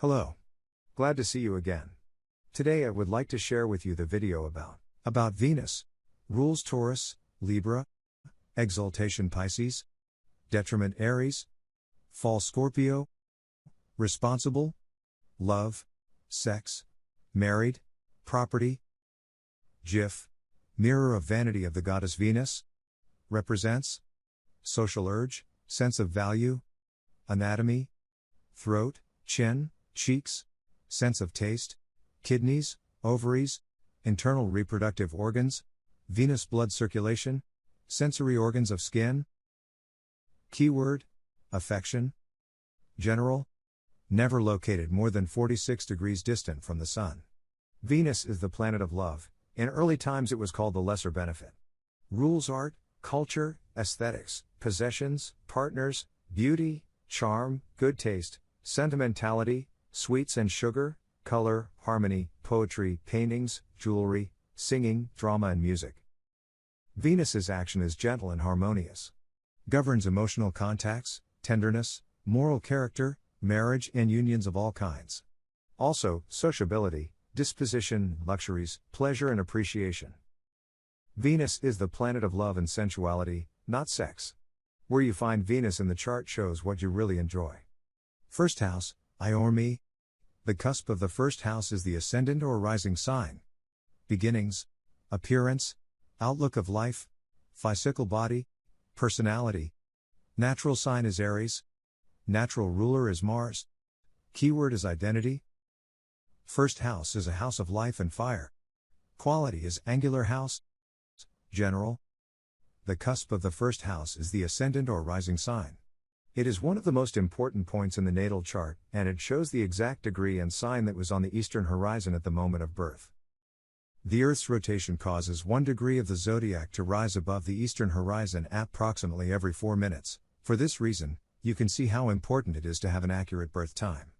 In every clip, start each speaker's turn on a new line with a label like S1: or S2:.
S1: Hello. Glad to see you again. Today I would like to share with you the video about Venus, rules Taurus, Libra, exaltation Pisces, detriment Aries, fall Scorpio, responsible, love, sex, married, property, GIF, mirror of vanity of the goddess Venus, represents, social urge, sense of value, anatomy, throat, chin, cheeks, sense of taste, kidneys, ovaries, internal reproductive organs, venous blood circulation, sensory organs of skin. Keyword, affection. General, never located more than 46 degrees distant from the Sun. Venus is the planet of love. In early times it was called the lesser benefit. Rules art, culture, aesthetics, possessions, partners, beauty, charm, good taste, sentimentality, sweets and sugar, color, harmony, poetry, paintings, jewelry, singing, drama and music. Venus's action is gentle and harmonious. Governs emotional contacts, tenderness, moral character, marriage and unions of all kinds. Also, sociability, disposition, luxuries, pleasure and appreciation. Venus is the planet of love and sensuality, not sex. Where you find Venus in the chart shows what you really enjoy. First house, I or me. The cusp of the first house is the ascendant or rising sign. Beginnings, appearance, outlook of life, physical body, personality. Natural sign is Aries. Natural ruler is Mars. Keyword is identity. First house is a house of life and fire. Quality is angular house. General. The cusp of the first house is the ascendant or rising sign. It is one of the most important points in the natal chart, and it shows the exact degree and sign that was on the eastern horizon at the moment of birth. The Earth's rotation causes 1 degree of the zodiac to rise above the eastern horizon approximately every 4 minutes. For this reason, you can see how important it is to have an accurate birth time.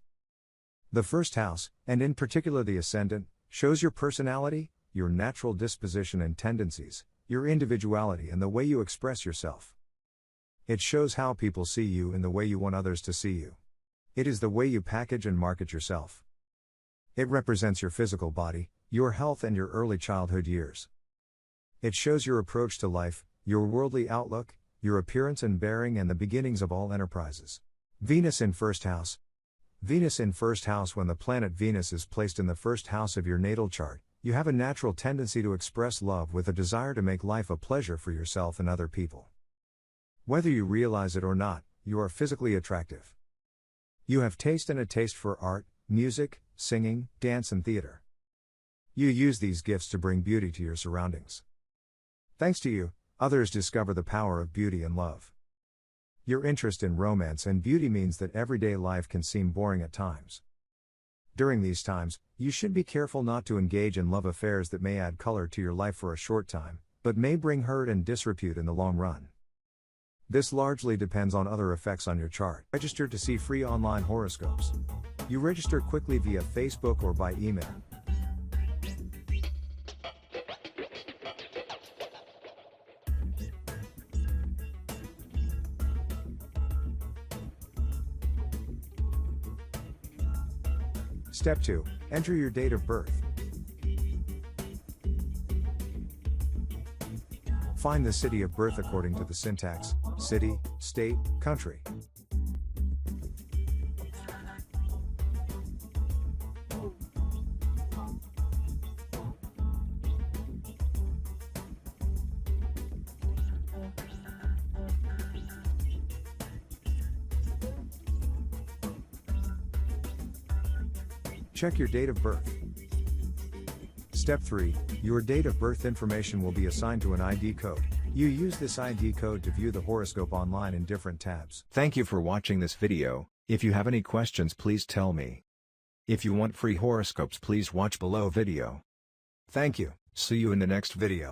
S1: The first house, and in particular the ascendant, shows your personality, your natural disposition and tendencies, your individuality and the way you express yourself. It shows how people see you and the way you want others to see you. It is the way you package and market yourself. It represents your physical body, your health and your early childhood years. It shows your approach to life, your worldly outlook, your appearance and bearing and the beginnings of all enterprises. Venus in first house. Venus in first house. When the planet Venus is placed in the first house of your natal chart, you have a natural tendency to express love with a desire to make life a pleasure for yourself and other people. Whether you realize it or not, you are physically attractive. You have taste and a taste for art, music, singing, dance and theater. You use these gifts to bring beauty to your surroundings. Thanks to you, others discover the power of beauty and love. Your interest in romance and beauty means that everyday life can seem boring at times. During these times, you should be careful not to engage in love affairs that may add color to your life for a short time, but may bring hurt and disrepute in the long run. This largely depends on other effects on your chart. Register to see free online horoscopes. You register quickly via Facebook or by email. Step 2. Enter your date of birth. Find the city of birth according to the syntax: city, state, country. Check your date of birth. Step 3. Your date of birth information will be assigned to an ID code. You use this ID code to view the horoscope online in different tabs.
S2: Thank you for watching this video. If you have any questions, please tell me. If you want free horoscopes, please watch below video.
S1: Thank you.
S2: See you in the next video.